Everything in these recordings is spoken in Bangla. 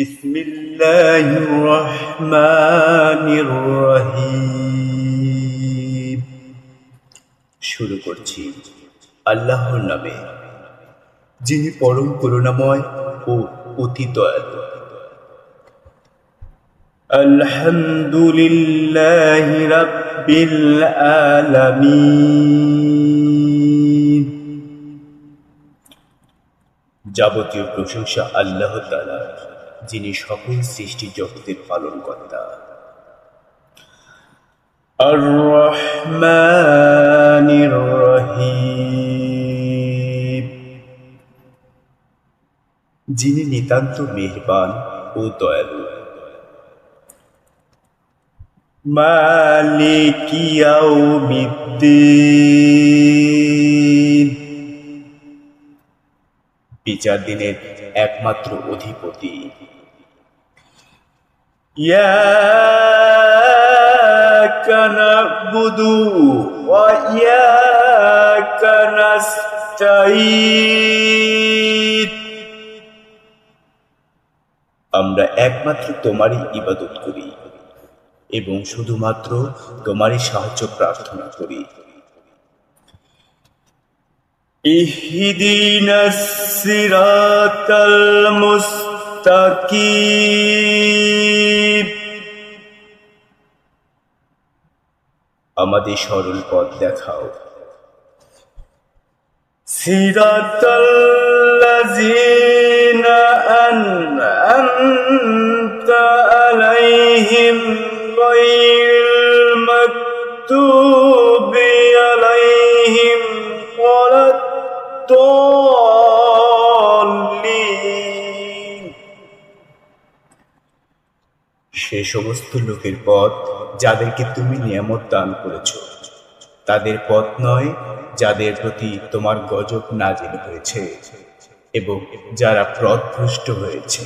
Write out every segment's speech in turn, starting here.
বিসমিল্লাহির রহমানির রহিম। শুরু করছি আল্লাহর নামে, যিনি পরম করুণাময় ও অতি দয়ালু। আলহামদুলিল্লাহি রাব্বিল আলামিন। যাবতীয় প্রশংসা আল্লাহ তাআলার, যিনি সকল সৃষ্টি জগতের পালনকর্তা। আর রহমানির রহিম, যিনি নিতান্ত মেহেরবান ও দয়ালু। মালিকি ইয়াউমিদ্দিন, বিচার দিনের একমাত্র অধিপতি। ইয়াকা না'বুদু ওয়া ইয়াকা নাস্তাঈন, আমরা একমাত্র তোমারই ইবাদত করি এবং শুধুমাত্র তোমারই সাহায্য প্রার্থনা করি। ইহদিনাস সিরাতাল মুস্তাকিম, আমাদের সরল পথ দেখাও। সিরাতাল্লাযীনা আন'আমতা আলাইহিম গায়রিল মাগদুবি আলাইহিম ওয়ালাদ-দাল্লিন, সে সমস্ত লোকের পথ যাদেরকে তুমি নিয়ামত দান করেছ, তাদের পথ নয় যাদের প্রতি তোমার গজব নাযিল হয়েছে এবং যারা পথভ্রষ্ট হয়েছে।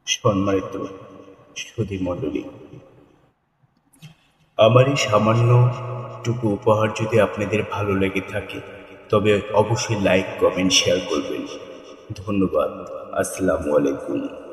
সম্মানিত সুধী মণ্ডলী, আমার এই সামান্যটুকু উপহার যদি আপনাদের ভালো লেগে থাকে, তবে অবশ্যই লাইক, কমেন্ট, শেয়ার করবেন। ধন্যবাদ। আসসালামু আলাইকুম।